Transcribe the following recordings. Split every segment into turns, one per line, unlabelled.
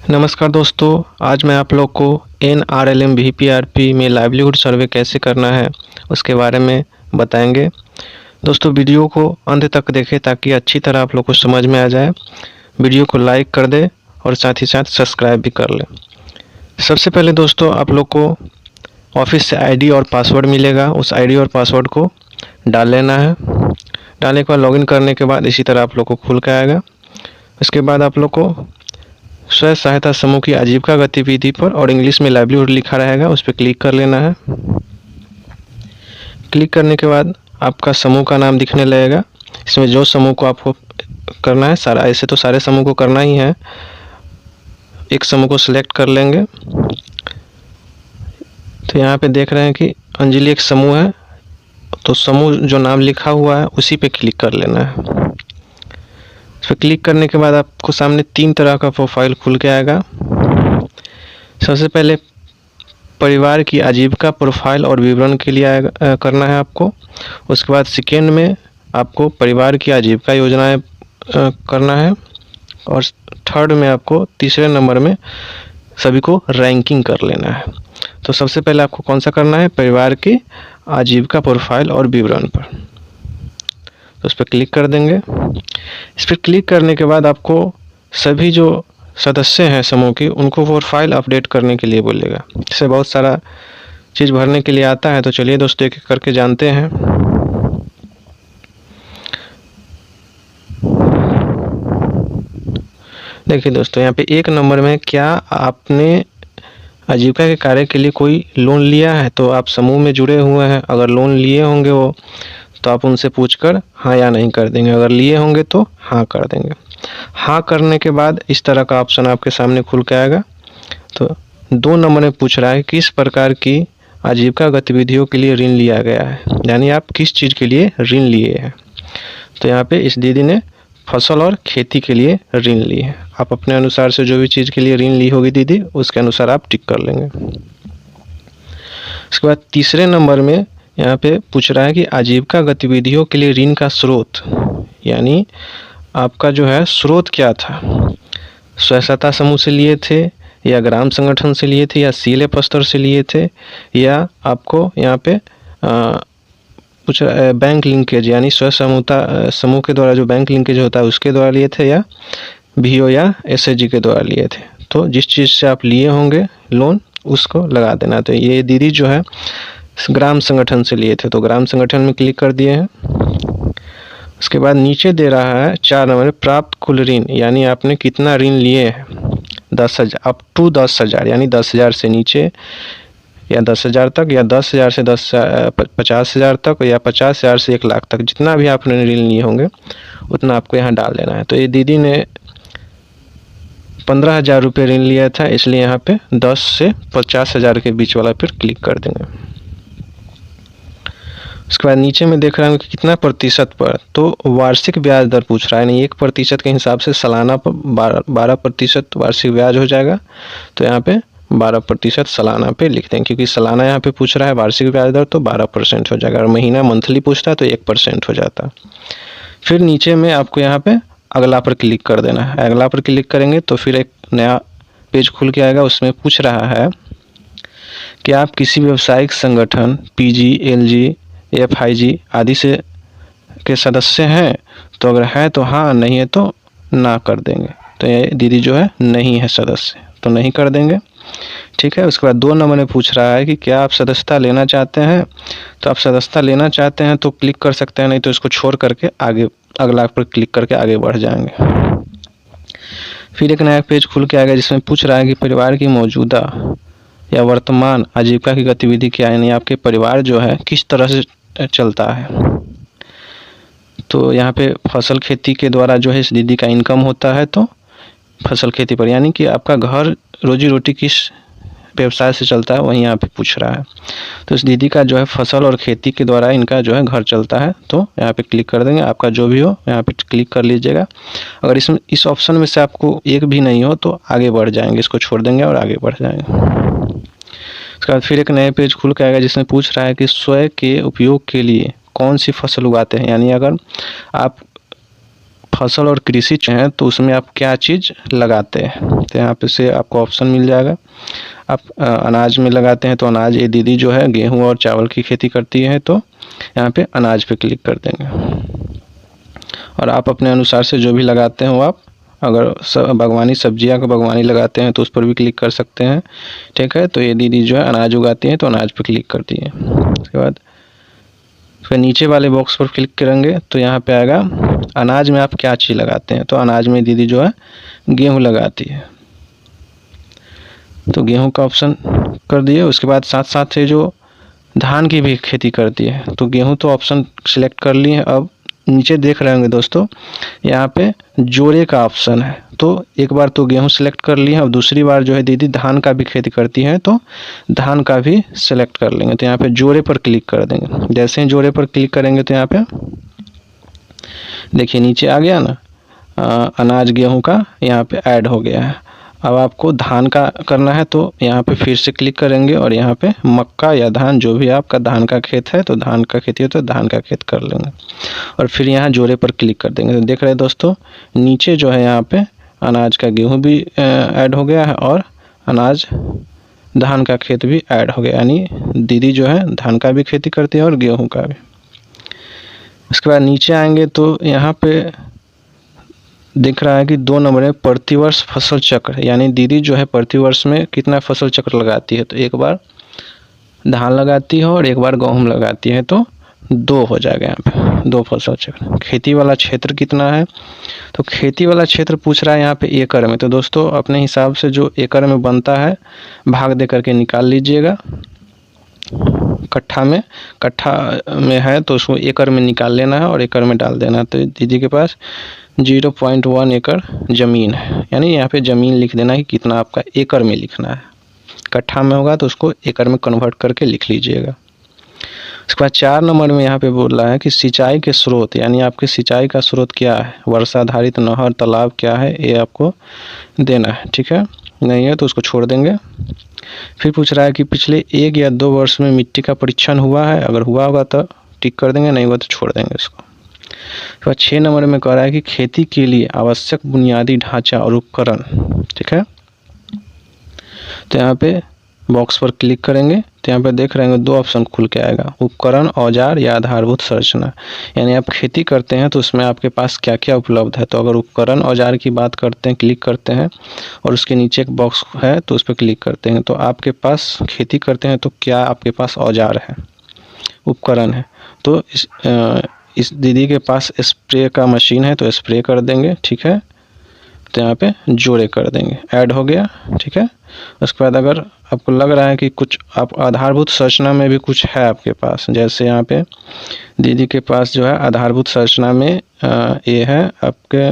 नमस्कार दोस्तों, आज मैं आप लोग को NRLM VPRP में लाइवलीहुड सर्वे कैसे करना है उसके बारे में बताएंगे। दोस्तों वीडियो को अंत तक देखें ताकि अच्छी तरह आप लोग को समझ में आ जाए। वीडियो को लाइक कर दें और साथ ही साथ सब्सक्राइब भी कर लें। सबसे पहले दोस्तों आप लोग को ऑफिस से ID और पासवर्ड मिलेगा, उस ID और पासवर्ड को डाल लेना है। डालने के बाद लॉगिन करने के बाद इसी तरह आप लोग को खुल के आएगा। इसके बाद आप लोग को स्वयं सहायता समूह की आजीविका गतिविधि पर और इंग्लिश में लाइवलीहुड लिखा रहेगा, उस पर क्लिक कर लेना है। क्लिक करने के बाद आपका समूह का नाम दिखने लगेगा। इसमें जो समूह को आपको करना है, सारा ऐसे तो सारे समूह को करना ही है, एक समूह को सिलेक्ट कर लेंगे। तो यहाँ पे देख रहे हैं कि अंजलि एक समूह है, तो समूह जो नाम लिखा हुआ है उसी पे क्लिक कर लेना है। इस पर क्लिक करने के बाद आपको सामने 3 तरह का प्रोफाइल खुल के आएगा। सबसे पहले परिवार की आजीविका प्रोफाइल और विवरण के लिए करना है आपको। उसके बाद सेकेंड में आपको परिवार की आजीविका योजनाएं करना है और थर्ड में आपको तीसरे नंबर में सभी को रैंकिंग कर लेना है। तो सबसे पहले आपको कौन सा करना है, परिवार की आजीविका प्रोफाइल और विवरण पर, तो उस पर क्लिक कर देंगे। इस पर क्लिक करने के बाद आपको सभी जो सदस्य हैं समूह की उनको प्रोफाइल अपडेट करने के लिए बोलेगा। इससे बहुत सारा चीज़ भरने के लिए आता है, तो चलिए दोस्तों एक एक करके जानते हैं। देखिए दोस्तों, यहाँ पे 1 नंबर में क्या आपने आजीविका के कार्य के लिए कोई लोन लिया है, तो आप समूह में जुड़े हुए हैं। अगर लोन लिए होंगे वो तो आप उनसे पूछकर हाँ या नहीं कर देंगे। अगर लिए होंगे तो हाँ कर देंगे। हाँ करने के बाद इस तरह का ऑप्शन आपके सामने खुल के आएगा। तो 2 नंबर में पूछ रहा है किस प्रकार की आजीविका गतिविधियों के लिए ऋण लिया गया है, यानी आप किस चीज़ के लिए ऋण लिए हैं। तो यहाँ पे इस दीदी ने फसल और खेती के लिए ऋण ली है। आप अपने अनुसार से जो भी चीज़ के लिए ऋण ली होगी दीदी, उसके अनुसार आप टिक कर लेंगे। उसके बाद तीसरे नंबर में यहाँ पे पूछ रहा है कि आजीविका गतिविधियों के लिए ऋण का स्रोत, यानी आपका जो है स्रोत क्या था। स्वयं सहायता समूह से लिए थे या ग्राम संगठन से लिए थे या CLF स्तर से लिए थे, या आपको यहाँ पे कुछ बैंक लिंकेज यानी स्वयं सहायता समूह के द्वारा जो बैंक लिंकेज होता है उसके द्वारा लिए थे, या VO या SHG के द्वारा लिए थे। तो जिस चीज़ से आप लिए होंगे लोन उसको लगा देना। तो ये दीदी जो है ग्राम संगठन से लिए थे, तो ग्राम संगठन में क्लिक कर दिए हैं। उसके बाद नीचे दे रहा है 4 नंबर प्राप्त कुल ऋण, यानी आपने कितना ऋण लिए हैं। 10,000 अप टू 10,000, यानी 10,000 से नीचे या 10,000 तक, या 10,000 से 50,000 तक, या 50,000 से 1 लाख तक, जितना भी आपने ऋण लिए होंगे उतना आपको यहाँ डाल देना है। तो ये दीदी ने 15,000 रुपये ऋण लिया था, इसलिए यहाँ पे 10 से 50,000 के बीच वाला पर क्लिक कर देंगे। उसके बाद नीचे में देख रहा हूँ कि कितना प्रतिशत पर, तो वार्षिक ब्याज दर पूछ रहा है, यानी 1% के हिसाब से सालाना पर 12% वार्षिक ब्याज हो जाएगा। तो यहाँ पे 12% सालाना पे लिख दें, क्योंकि सालाना यहाँ पे पूछ रहा है वार्षिक ब्याज दर, तो 12% हो जाएगा। और महीना मंथली पूछता है तो 1% हो जाता। फिर नीचे में आपको यहाँ पे अगला पर क्लिक कर देना है। अगला पर क्लिक करेंगे तो फिर एक नया पेज खुल के आएगा। उसमें पूछ रहा है कि आप किसी व्यावसायिक संगठन PG, LG, FIG आदि से के सदस्य हैं, तो अगर है तो हाँ, नहीं है तो ना कर देंगे। तो ये दीदी जो है नहीं है सदस्य, तो नहीं कर देंगे। ठीक है। उसके बाद 2 नंबर में पूछ रहा है कि क्या आप सदस्यता लेना चाहते हैं, तो आप सदस्यता लेना चाहते हैं तो क्लिक कर सकते हैं, नहीं तो इसको छोड़ करके आगे अगला पर क्लिक करके आगे बढ़ जाएंगे। फिर एक नया पेज खुल के आएगा जिसमें पूछ रहा है कि परिवार की मौजूदा या वर्तमान आजीविका की गतिविधि क्या है, यानी आपके परिवार जो है किस तरह से चलता है। तो यहाँ पे फसल खेती के द्वारा जो है इस दीदी का इनकम होता है, तो फसल खेती पर, यानी कि आपका घर रोजी रोटी किस व्यवसाय से चलता है वही यहाँ पे पूछ रहा है। तो इस दीदी का जो है फसल और खेती के द्वारा इनका जो है घर चलता है, तो यहाँ पे क्लिक कर देंगे। आपका जो भी हो यहाँ पे क्लिक कर लीजिएगा। अगर इसमें इस ऑप्शन में से आपको एक भी नहीं हो तो आगे बढ़ जाएंगे, इसको छोड़ देंगे और आगे बढ़ जाएंगे। उसके बाद फिर एक नए पेज खुल के आएगा जिसमें पूछ रहा है कि स्वयं के उपयोग के लिए कौन सी फसल उगाते हैं, यानी अगर आप फसल और कृषि है तो उसमें आप क्या चीज़ लगाते हैं। तो यहाँ पे से आपको ऑप्शन मिल जाएगा। आप अनाज में लगाते हैं तो अनाज, ये दीदी जो है गेहूं और चावल की खेती करती है तो यहाँ पे अनाज पे क्लिक कर देंगे। और आप अपने अनुसार से जो भी लगाते हैं वो आप, अगर बागवानी सब्जियां का बागवानी लगाते हैं तो उस पर भी क्लिक कर सकते हैं। ठीक है, तो ये दीदी जो है अनाज उगाती है तो अनाज पे क्लिक करती है। उसके बाद फिर नीचे वाले बॉक्स पर क्लिक करेंगे तो यहाँ पे आएगा अनाज में आप क्या चीज़ लगाते हैं। तो अनाज में दीदी जो है गेहूँ लगाती है तो गेहूँ का ऑप्शन कर दिए। उसके बाद साथ साथ से जो धान की भी खेती करती है तो गेहूँ तो ऑप्शन सिलेक्ट कर लिए हैं। अब नीचे देख रहे होंगे दोस्तों, यहाँ पे जोड़े का ऑप्शन है। तो एक बार तो गेहूँ सिलेक्ट कर लिए हैं, अब दूसरी बार जो है दीदी धान का भी खेती करती है तो धान का भी सिलेक्ट कर लेंगे। तो यहाँ पे जोड़े पर क्लिक कर देंगे। जैसे ही जोड़े पर क्लिक करेंगे तो यहाँ पे देखिए नीचे आ गया ना, अनाज गेहूँ का यहाँ पे ऐड हो गया है। अब आपको धान का करना है तो यहाँ पे फिर से क्लिक करेंगे और यहाँ पे मक्का या धान, जो भी आपका धान का खेत है तो धान का खेती है तो धान का खेत कर लेंगे और फिर यहाँ जोड़े पर क्लिक कर देंगे। तो देख रहे हैं दोस्तों, नीचे जो है यहाँ पे अनाज का गेहूँ भी ऐड हो गया है और अनाज धान का खेत भी ऐड हो गया, यानी दीदी जो है धान का भी खेती करती है और गेहूँ का भी। उसके बाद नीचे आएंगे तो यहाँ पे दिख रहा है कि 2 नंबर में प्रतिवर्ष फसल चक्र, यानी दीदी जो है प्रतिवर्ष में कितना फसल चक्र लगाती है। तो एक बार धान लगाती है और एक बार गेहूँ लगाती है तो 2 हो जाएगा यहाँ पे, 2 फसल चक्र। खेती वाला क्षेत्र कितना है, तो खेती वाला क्षेत्र पूछ रहा है यहाँ पे एकड़ में। तो दोस्तों अपने हिसाब से जो एकड़ में बनता है भाग दे करके निकाल लीजिएगा। कट्ठा में है तो उसको एकड़ में निकाल लेना है और एकड़ में डाल देना है। तो दीदी के पास 0.1 एकड़ ज़मीन है, यानी यहाँ पे ज़मीन लिख देना है कि कितना आपका एकड़ में लिखना है। कट्ठा में होगा तो उसको एकड़ में कन्वर्ट करके लिख लीजिएगा। उसके बाद 4 नंबर में यहाँ पे बोल रहा है कि सिंचाई के स्रोत, यानी आपके सिंचाई का स्रोत क्या है, वर्षाधारित नहर तालाब क्या है, ये आपको देना है। ठीक है, नहीं है तो उसको छोड़ देंगे। फिर पूछ रहा है कि पिछले 1 या 2 वर्ष में मिट्टी का परीक्षण हुआ है, अगर हुआ होगा तो टिक कर देंगे, नहीं हुआ तो छोड़ देंगे इसको। तो 6 नंबर में कह रहा है कि खेती के लिए आवश्यक बुनियादी ढांचा और उपकरण। ठीक है, तो यहाँ पे बॉक्स पर क्लिक करेंगे तो यहाँ पे देख रहे हैं 2 ऑप्शन खुल के आएगा, उपकरण, औजार या आधारभूत संरचना। यानी आप खेती करते हैं तो उसमें आपके पास क्या क्या उपलब्ध है। तो अगर उपकरण औजार की बात करते हैं, क्लिक करते हैं और उसके नीचे एक बॉक्स है तो उस पर क्लिक करते हैं। तो आपके पास खेती करते हैं तो क्या आपके पास औजार है, उपकरण है। तो इस दीदी के पास स्प्रे का मशीन है तो स्प्रे कर देंगे। ठीक है, तो यहाँ पे जोड़े कर देंगे, ऐड हो गया। ठीक है, उसके बाद अगर आपको लग रहा है कि कुछ आप आधारभूत संरचना में भी कुछ है आपके पास, जैसे यहाँ पे दीदी के पास जो है आधारभूत संरचना में ये है आपके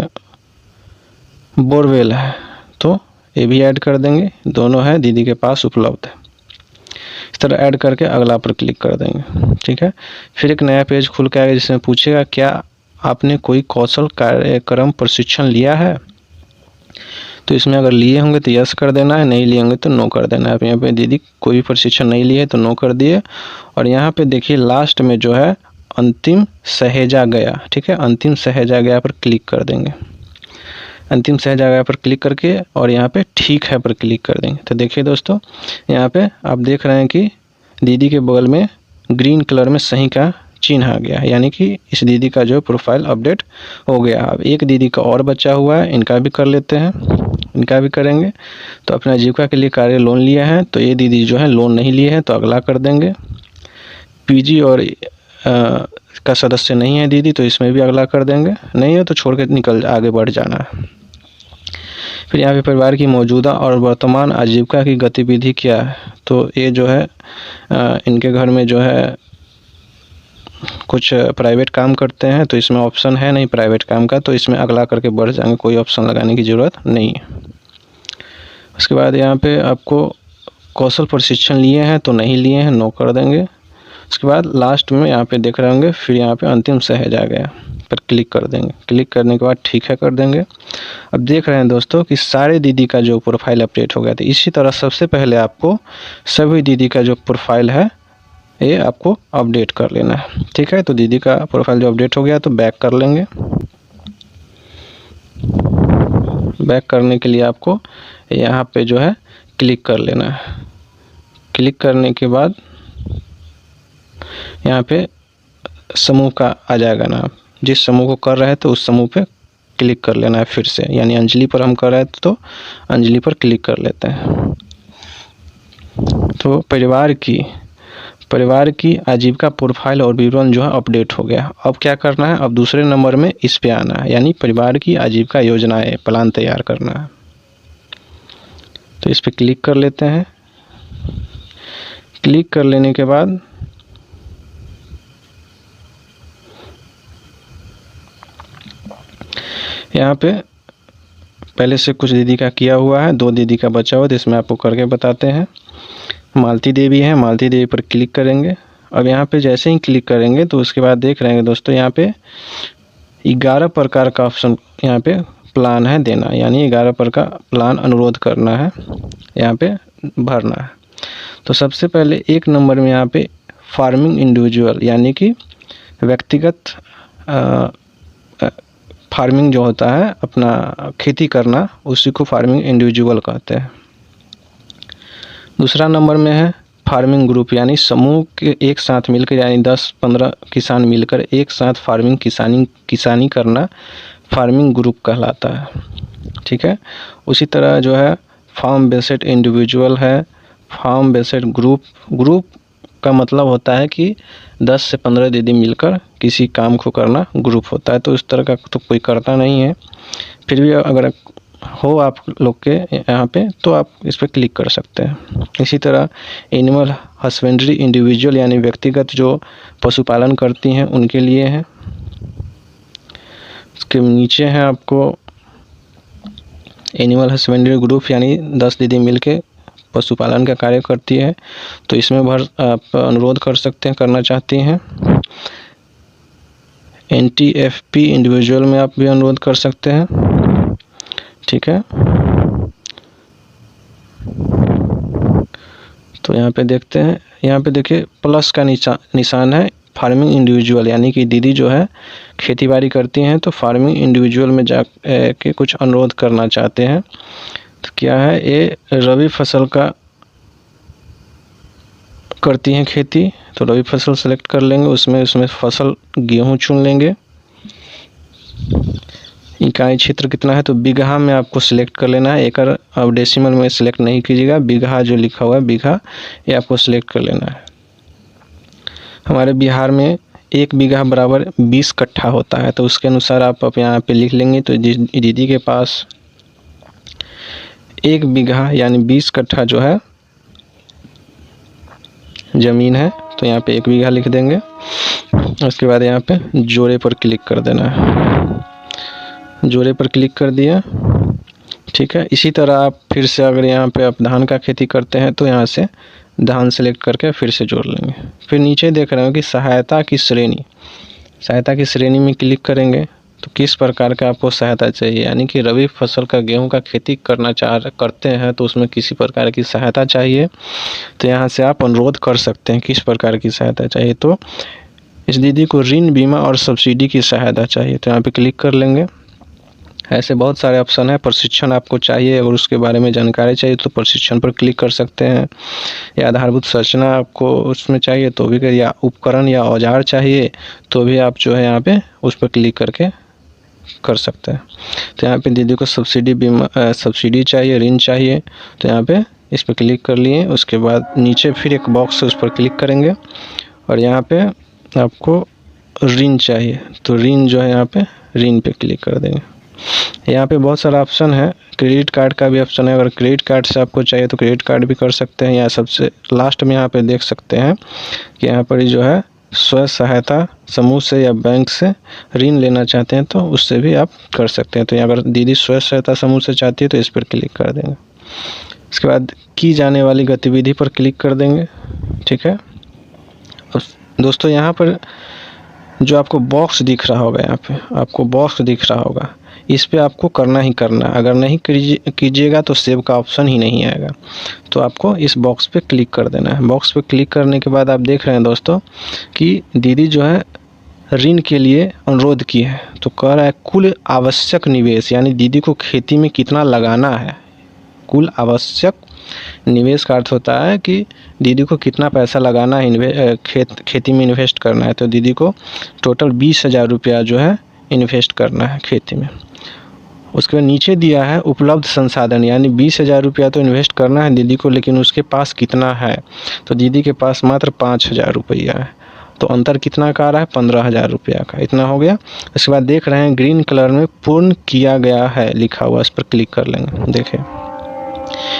बोरवेल है तो ये भी ऐड कर देंगे, दोनों है दीदी के पास उपलब्ध है। इस तरह ऐड करके अगला पर क्लिक कर देंगे। ठीक है, फिर एक नया पेज खुल के आएगा जिसमें पूछेगा क्या आपने कोई कौशल कार्यक्रम प्रशिक्षण लिया है। तो इसमें अगर लिए होंगे तो यस कर देना है, नहीं लिए होंगे तो नो कर देना है। यहाँ पे दीदी कोई भी प्रशिक्षण नहीं लिए तो नो कर दिए। और यहाँ पे देखिए लास्ट में जो है अंतिम सहेजा गया। ठीक है, अंतिम सहेजा गया पर क्लिक कर देंगे। अंतिम सहेजा गया पर क्लिक करके और यहाँ पे ठीक है पर क्लिक कर देंगे। तो देखिए दोस्तों, यहाँ पे आप देख रहे हैं कि दीदी के बगल में ग्रीन कलर में सही का चिन्ह आ गया है, यानी कि इस दीदी का जो प्रोफाइल अपडेट हो गया। अब एक दीदी का और बचा हुआ है, इनका भी कर लेते हैं, इनका भी करेंगे। तो अपना आजीविका के लिए कार्य लोन लिया है तो ये दीदी जो है लोन नहीं लिए हैं तो अगला कर देंगे। पीजी और का सदस्य नहीं है दीदी तो इसमें भी अगला कर देंगे, नहीं है तो छोड़ के निकल आगे बढ़ जाना है। फिर यहाँ पे परिवार की मौजूदा और वर्तमान आजीविका की गतिविधि क्या है। तो ये जो है इनके घर में जो है कुछ प्राइवेट काम करते हैं तो इसमें ऑप्शन है नहीं प्राइवेट काम का, तो इसमें अगला करके बढ़ जाएंगे, कोई ऑप्शन लगाने की ज़रूरत नहीं है। उसके बाद यहाँ पे आपको कौशल प्रशिक्षण लिए हैं तो नहीं लिए हैं, नो कर देंगे। उसके बाद लास्ट में यहाँ पे देख रहे होंगे फिर यहाँ पे अंतिम सहेजा गया पर क्लिक कर देंगे। क्लिक करने के बाद ठीक है कर देंगे। अब देख रहे हैं दोस्तों कि सारे दीदी का जो प्रोफाइल अपडेट हो गया था। इसी तरह सबसे पहले आपको सभी दीदी का जो प्रोफाइल है ये आपको अपडेट कर लेना है। ठीक है, तो दीदी का प्रोफाइल जो अपडेट हो गया तो बैक कर लेंगे। बैक करने के लिए आपको यहाँ पे जो है क्लिक कर लेना है। क्लिक करने के बाद यहाँ पे समूह का आ जाएगा नाम, जिस समूह को कर रहे हैं तो उस समूह पे क्लिक कर लेना है फिर से, यानी अंजलि पर हम कर रहे हैं तो अंजलि पर क्लिक कर लेते हैं। तो परिवार की आजीविका प्रोफाइल और विवरण जो है अपडेट हो गया। अब क्या करना है, अब दूसरे नंबर में इस पे आना है, यानी परिवार की आजीविका योजनाएं प्लान तैयार करना है। तो इस पे क्लिक कर लेते हैं। क्लिक कर लेने के बाद यहाँ पे पहले से कुछ दीदी का किया हुआ है, 2 दीदी का बचा हुआ है, तो इसमें आपको करके बताते हैं। मालती देवी है, मालती देवी पर क्लिक करेंगे। अब यहाँ पे जैसे ही क्लिक करेंगे तो उसके बाद देख रहे हैं दोस्तों, यहाँ पे 11 प्रकार का ऑप्शन यहाँ पे प्लान है देना, यानी 11 प्रकार का प्लान अनुरोध करना है, यहाँ पे भरना है। तो सबसे पहले 1 नंबर में यहाँ पे फार्मिंग इंडिविजुअल, यानी कि व्यक्तिगत फार्मिंग जो होता है, अपना खेती करना, उसी को फार्मिंग इंडिविजुअल कहते हैं। दूसरा नंबर में है फार्मिंग ग्रुप, यानी समूह के एक साथ मिलकर, यानी 10-15 किसान मिलकर एक साथ फार्मिंग किसानी करना फार्मिंग ग्रुप कहलाता है। ठीक है। उसी तरह जो है फार्म बेस्ड इंडिविजुअल है, फार्म बेस्ड ग्रुप का मतलब होता है कि 10 से 15 दीदी मिलकर किसी काम को करना ग्रुप होता है। तो इस तरह का तो कोई करता नहीं है, फिर भी अगर हो आप लोग के यहाँ पे तो आप इस पर क्लिक कर सकते हैं। इसी तरह एनिमल हस्बेंड्री इंडिविजुअल, यानी व्यक्तिगत जो पशुपालन करती हैं उनके लिए है। इसके नीचे है आपको एनिमल हस्बेंड्री ग्रुप, यानी 10 दीदी मिलके पशुपालन का कार्य करती है, तो इसमें आप अनुरोध कर सकते हैं, करना चाहती हैं। NTFP इंडिविजुअल में आप भी अनुरोध कर सकते हैं। ठीक है। तो यहाँ पे देखते हैं, यहाँ पे देखिए प्लस का निशान है फार्मिंग इंडिविजुअल, यानी कि दीदी जो है खेतीबाड़ी करती हैं तो फार्मिंग इंडिविजुअल में जा के कुछ अनुरोध करना चाहते हैं। तो क्या है, ये रबी फसल का करती हैं खेती, तो रबी फसल सेलेक्ट कर लेंगे। उसमें फसल गेहूं चुन लेंगे। इकाई क्षेत्र कितना है, तो बीघा में आपको सिलेक्ट कर लेना है, एकड़ अब डेसिमल में सिलेक्ट नहीं कीजिएगा, बीघा जो लिखा हुआ है बीघा, ये आपको सिलेक्ट कर लेना है। हमारे बिहार में 1 बीघा बराबर 20 कट्ठा होता है, तो उसके अनुसार आप यहाँ पे लिख लेंगे। तो दीदी के पास 1 बीघा यानी 20 कट्ठा जो है ज़मीन है, तो यहाँ पे 1 बीघा लिख देंगे। उसके बाद यहाँ पे जोड़े पर क्लिक कर देना है। जोड़े पर क्लिक कर दिया। ठीक है। इसी तरह आप फिर से अगर यहाँ पे आप धान का खेती करते हैं तो यहाँ से धान सेलेक्ट करके फिर से जोड़ लेंगे। फिर नीचे देख रहे हो कि सहायता की श्रेणी में क्लिक करेंगे तो किस प्रकार का आपको सहायता चाहिए, यानी कि रबी फसल का गेहूं का खेती करते हैं तो उसमें किसी प्रकार की सहायता चाहिए, तो यहाँ से आप अनुरोध कर सकते हैं किस प्रकार की सहायता चाहिए। तो इस दीदी को ऋण, बीमा और सब्सिडी की सहायता चाहिए, तो यहाँ पे क्लिक कर लेंगे। ऐसे बहुत सारे ऑप्शन है। प्रशिक्षण आपको चाहिए, अगर उसके बारे में जानकारी चाहिए तो प्रशिक्षण पर क्लिक कर सकते हैं। या आधारभूत संरचना आपको उसमें चाहिए तो भी, या उपकरण या औजार चाहिए तो भी आप जो है यहाँ पे उस पर क्लिक करके कर सकते हैं। तो यहाँ पे दीदी को सब्सिडी, बीमा, सब्सिडी चाहिए, ऋण चाहिए, तो यहाँ पे इस पर क्लिक कर लिए। उसके बाद नीचे फिर एक बॉक्स है, उस पर क्लिक करेंगे और यहाँ पे आपको ऋण चाहिए, तो ऋण जो है यहाँ पे ऋण पे क्लिक कर देंगे। यहाँ पे बहुत सारा ऑप्शन है। क्रेडिट कार्ड का भी ऑप्शन है, अगर क्रेडिट कार्ड से आपको चाहिए तो क्रेडिट कार्ड भी कर सकते हैं, या सबसे लास्ट में यहाँ पे देख सकते हैं कि यहाँ पर जो है स्व सहायता समूह से या बैंक से ऋण लेना चाहते हैं तो उससे भी आप कर सकते हैं। तो अगर दीदी स्व सहायता समूह से चाहती है तो इस पर क्लिक कर देंगे। इसके बाद की जाने वाली गतिविधि पर क्लिक कर देंगे। ठीक है। अब दोस्तों यहाँ पर जो आपको बॉक्स दिख रहा होगा, यहाँ पे आपको बॉक्स दिख रहा होगा, इस पे आपको करना ही करना। अगर नहीं कीजिएगा तो सेव का ऑप्शन ही नहीं आएगा, तो आपको इस बॉक्स पे क्लिक कर देना है। बॉक्स पे क्लिक करने के बाद आप देख रहे हैं दोस्तों कि दीदी जो है ऋण के लिए अनुरोध की है। तो कह रहा है कुल आवश्यक निवेश, यानी दीदी को खेती में कितना लगाना है। कुल आवश्यक निवेश का अर्थ होता है कि दीदी को कितना पैसा लगाना है, खेती में इन्वेस्ट करना है। तो दीदी को टोटल 20,000 रुपया जो है इन्वेस्ट करना है खेती में। उसके बाद नीचे दिया है उपलब्ध संसाधन, यानी 20,000 रुपया तो इन्वेस्ट करना है दीदी को, लेकिन उसके पास कितना है। तो दीदी के पास मात्र 5,000 रुपया है। तो अंतर कितना का आ रहा है, 15,000 रुपया का। इतना हो गया। उसके बाद देख रहे हैं ग्रीन कलर में पूर्ण किया गया है लिखा हुआ, इस पर क्लिक कर लेंगे। देखें,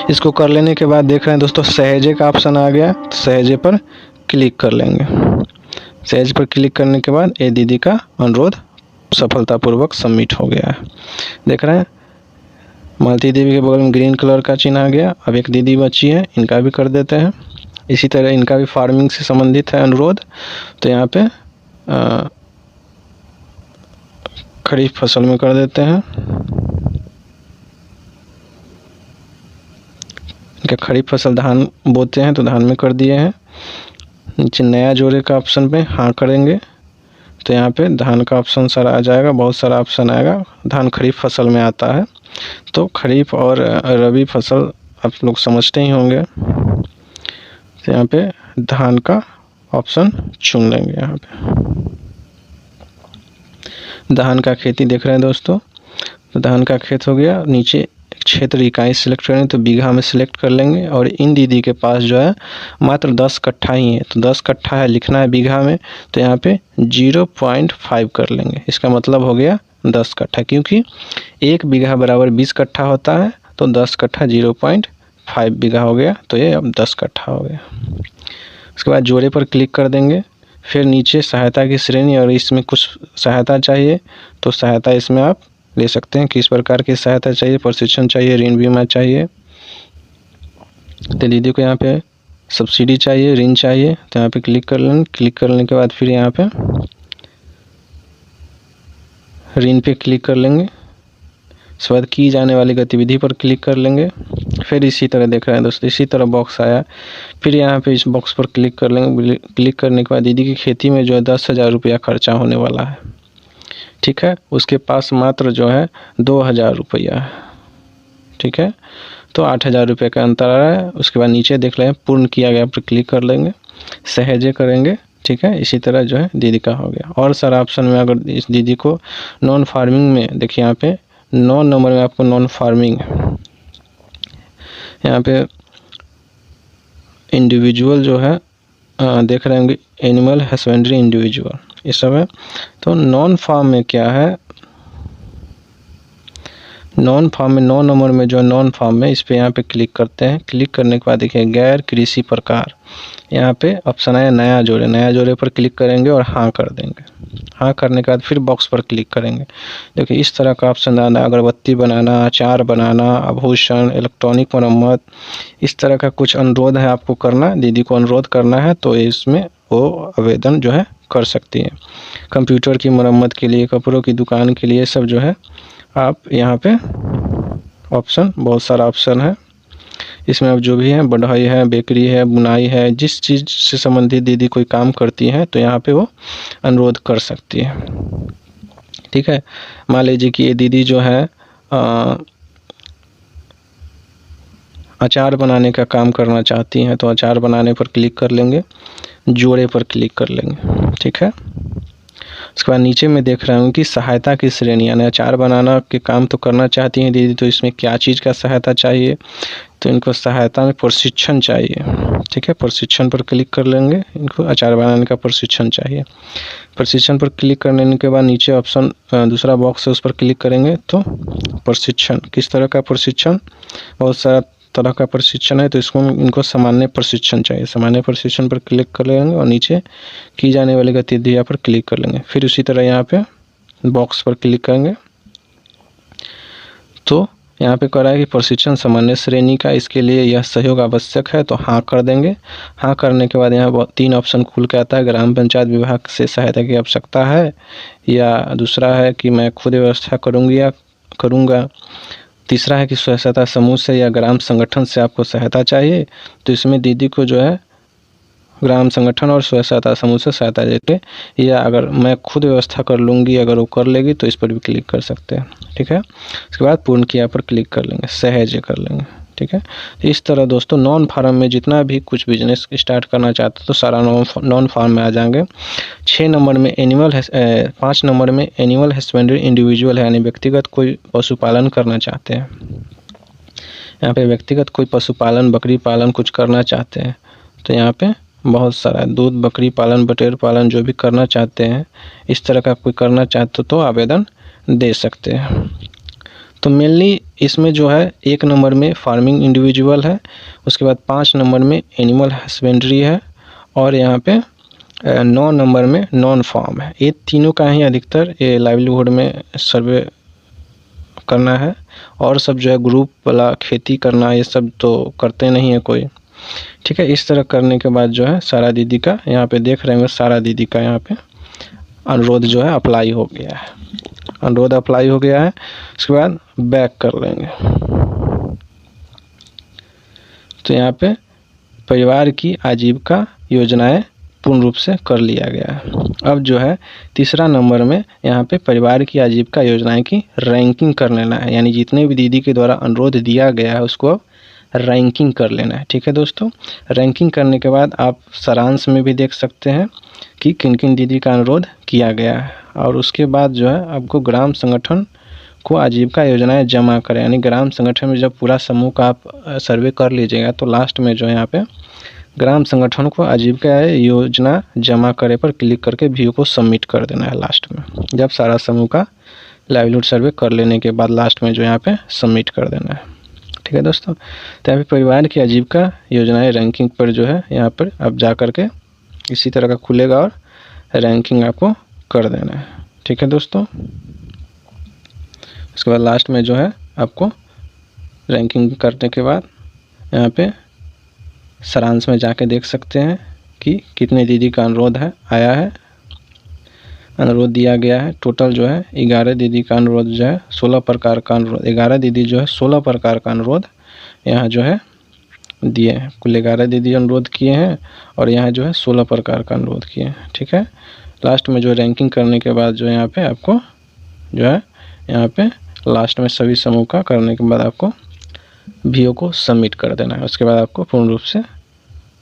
इसको कर लेने के बाद देख रहे हैं दोस्तों सहेजे का ऑप्शन आ गया। तो सहेजे पर क्लिक कर लेंगे। सहेज पर क्लिक करने के बाद ये दीदी का अनुरोध सफलतापूर्वक सबमिट हो गया है। देख रहे हैं मालती देवी के बगल में ग्रीन कलर का चिन्ह आ गया। अब एक दीदी बची है, इनका भी कर देते हैं। इसी तरह इनका भी फार्मिंग से संबंधित है अनुरोध। तो यहाँ पे खरीफ फसल में कर देते हैं। इनका खरीफ फसल धान बोते हैं तो धान में कर दिए हैं। नीचे नया जोड़े का ऑप्शन पे हाँ करेंगे तो यहाँ पे धान का ऑप्शन सारा आ जाएगा, बहुत सारा ऑप्शन आएगा। धान खरीफ फसल में आता है, तो खरीफ और रबी फसल आप लोग समझते ही होंगे। तो यहाँ पे धान का ऑप्शन चुन लेंगे। यहाँ पे धान का खेती देख रहे हैं दोस्तों, तो धान का खेत हो गया। नीचे क्षेत्र इकाई सिलेक्ट करेंगे तो बीघा में सिलेक्ट कर लेंगे। और इन दीदी के पास जो है मात्र 10 कट्ठा ही है, तो 10 कट्ठा है लिखना है बीघा में। तो यहाँ पे 0.5 कर लेंगे। इसका मतलब हो गया 10 कट्ठा, क्योंकि 1 बीघा बराबर 20 कट्ठा होता है। तो 10 कट्ठा 0.5 बीघा हो गया। तो ये अब 10 कट्ठा हो गया। उसके बाद जोड़े पर क्लिक कर देंगे। फिर नीचे सहायता की श्रेणी, और इसमें कुछ सहायता चाहिए तो सहायता इसमें आप ले सकते हैं। किस प्रकार की सहायता चाहिए, प्रशिक्षण चाहिए, ऋण बीमा चाहिए। तो दीदी को यहाँ पे सब्सिडी चाहिए, ऋण चाहिए, तो यहाँ पे क्लिक कर लेंगे। क्लिक करने के बाद फिर यहाँ पे ऋण पे क्लिक कर लेंगे। उसके बाद की जाने वाली गतिविधि पर क्लिक कर लेंगे। फिर इसी तरह देख रहे हैं दोस्तों, इसी तरह बॉक्स आया। फिर यहाँ पे इस बॉक्स पर क्लिक कर लेंगे। क्लिक करने के बाद दीदी की खेती में जो है 10,000 रुपया खर्चा होने वाला है, ठीक है। उसके पास मात्र जो है 2,000 रुपया है, ठीक है। तो 8,000 रुपये का अंतर आ रहा है। उसके बाद नीचे देख लें पूर्ण किया गया पर क्लिक कर लेंगे, सहेजे करेंगे, ठीक है। इसी तरह जो है दीदी का हो गया। और सारा ऑप्शन में अगर इस दीदी को नॉन फार्मिंग में देखिए, यहाँ पे 9 नंबर में आपको नॉन फार्मिंग, यहाँ पे इंडिविजुअल जो है देख रहे होंगे एनिमल हस्बेंड्री इंडिविजुअल, ये सब है। तो नॉन फार्म में क्या है, नॉन फार्म में 9 नंबर में जो नॉन फार्म में, इस पे यहाँ पे क्लिक करते हैं। क्लिक करने के बाद देखिए गैर कृषि प्रकार, यहाँ पे ऑप्शन आया नया जोड़े। नया जोड़े पर क्लिक करेंगे और हाँ कर देंगे। हाँ करने के बाद फिर बॉक्स पर क्लिक करेंगे। देखिए इस तरह का ऑप्शन आना, अगरबत्ती बनाना, अचार बनाना, आभूषण, इलेक्ट्रॉनिक मरम्मत, इस तरह का कुछ अनुरोध है आपको करना, दीदी को अनुरोध करना है। तो इसमें वो आवेदन जो है कर सकती है। कंप्यूटर की मरम्मत के लिए, कपड़ों की दुकान के लिए, सब जो है आप यहाँ पे ऑप्शन, बहुत सारा ऑप्शन है इसमें। अब जो भी है, बढ़ई है, बेकरी है, बुनाई है, जिस चीज़ से संबंधित दीदी कोई काम करती हैं तो यहाँ पे वो अनुरोध कर सकती है, ठीक है। मान लीजिए कि ये दीदी जो है अचार बनाने का काम करना चाहती हैं, तो अचार बनाने पर क्लिक कर लेंगे, जोड़े पर क्लिक कर लेंगे, ठीक है। उसके बाद नीचे में देख रहा हूँ कि सहायता की श्रेणी, यानी अचार बनाना के काम तो करना चाहती हैं दीदी, तो इसमें क्या चीज़ का सहायता चाहिए, तो इनको सहायता में प्रशिक्षण चाहिए, ठीक है। प्रशिक्षण पर क्लिक कर लेंगे, इनको अचार बनाने का प्रशिक्षण चाहिए। प्रशिक्षण पर क्लिक करने के बाद नीचे ऑप्शन दूसरा बॉक्स है, उस पर क्लिक करेंगे तो प्रशिक्षण, किस तरह का प्रशिक्षण, बहुत सारा तरह का प्रशिक्षण है, तो इसको इनको सामान्य प्रशिक्षण चाहिए। सामान्य प्रशिक्षण पर क्लिक कर लेंगे और नीचे की जाने वाली गतिविधियाँ पर क्लिक कर लेंगे। फिर उसी तरह यहाँ पे बॉक्स पर क्लिक करेंगे तो यहाँ पे कह रहा है कि प्रशिक्षण सामान्य श्रेणी का, इसके लिए यह सहयोग आवश्यक है, तो हाँ कर देंगे। हाँ करने के बाद यहाँ 3 ऑप्शन खुल के आता है, ग्राम पंचायत विभाग से सहायता की आवश्यकता है, या दूसरा है कि मैं खुद व्यवस्था करूँगी या करूँगा, तीसरा है कि स्वयं सहायता समूह से या ग्राम संगठन से आपको सहायता चाहिए। तो इसमें दीदी को जो है ग्राम संगठन और स्वयं सहायता समूह से सहायता लेके, या अगर मैं खुद व्यवस्था कर लूँगी, अगर वो कर लेगी तो इस पर भी क्लिक कर सकते हैं। ठीक है, उसके बाद पूर्ण किया पर क्लिक कर लेंगे, सहज कर लेंगे। ठीक है, तो इस तरह दोस्तों नॉन फार्म में जितना भी कुछ बिजनेस स्टार्ट करना चाहते तो सारा नॉन फार्म में आ जाएंगे। 6 नंबर में 5 नंबर में एनिमल हस्बेंड्री इंडिविजुअल है, यानी व्यक्तिगत कोई पशुपालन करना चाहते हैं। यहाँ पे व्यक्तिगत कोई पशुपालन, बकरी पालन कुछ करना चाहते हैं तो यहाँ पे बहुत सारा दूध, बकरी पालन, बटेर पालन जो भी करना चाहते हैं, इस तरह का कोई करना चाहते तो आवेदन दे सकते हैं। तो मेनली इसमें जो है 1 नंबर में फार्मिंग इंडिविजुअल है, उसके बाद 5 नंबर में एनिमल हस्बेंड्री है, और यहाँ पे 9 नंबर में नॉन फार्म है। ये तीनों का ही अधिकतर ये लाइवलीहुड में सर्वे करना है, और सब जो है ग्रुप वाला खेती करना, ये सब तो करते नहीं है कोई। ठीक है, इस तरह करने के बाद जो है सारा दीदी का यहाँ पे देख रहे होंगे, सारा दीदी का यहाँ पे अनुरोध जो है अप्लाई हो गया है, अनुरोध अप्लाई हो गया है। उसके बाद बैक कर लेंगे तो यहाँ पे परिवार की आजीविका योजनाएं पूर्ण रूप से कर लिया गया है। अब जो है तीसरा नंबर में यहाँ पे परिवार की आजीविका योजनाएं की रैंकिंग कर लेना है, यानी जितने भी दीदी के द्वारा अनुरोध दिया गया है उसको अब रैंकिंग कर लेना है। ठीक है दोस्तों, रैंकिंग करने के बाद आप सारांश में भी देख सकते हैं कि किन किन दीदी का अनुरोध किया गया है, और उसके बाद जो है आपको ग्राम संगठन को आजीविका योजनाएं जमा करें, यानी ग्राम संगठन में जब पूरा समूह का आप सर्वे कर लीजिएगा तो लास्ट में जो है यहाँ पे ग्राम संगठन को आजीविका योजना जमा करे पर क्लिक करके व्यू को सबमिट कर देना है लास्ट में। जब सारा समूह का लाइवलीहुड सर्वे कर लेने के बाद लास्ट में जो यहाँ पे सबमिट कर देना है। ठीक है दोस्तों, तो यहाँ पे परिवार की आजीविका योजनाएं रैंकिंग पर जो है यहाँ पर आप जा करके इसी तरह का खुलेगा और रैंकिंग आपको कर देना है। ठीक है दोस्तों, उसके बाद लास्ट में जो है आपको रैंकिंग करने के बाद यहाँ पे सारांश में जाके देख सकते हैं कि कितने दीदी का अनुरोध है आया है, अनुरोध दिया गया है। टोटल जो है 11 दीदी का अनुरोध जो है 16 प्रकार का अनुरोध, 11 दीदी जो है 16 प्रकार का अनुरोध यहाँ जो है दिए हैं। कुल 11 दीदी अनुरोध किए हैं और यहाँ जो है 16 प्रकार का अनुरोध किए हैं। ठीक है, लास्ट में जो रैंकिंग करने के बाद जो यहाँ पे आपको जो है यहाँ पे लास्ट में सभी समूह का करने के बाद आपको वीओ को सबमिट कर देना है। उसके बाद आपको पूर्ण रूप से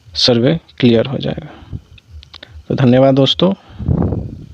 सर्वे क्लियर हो जाएगा। तो धन्यवाद दोस्तों।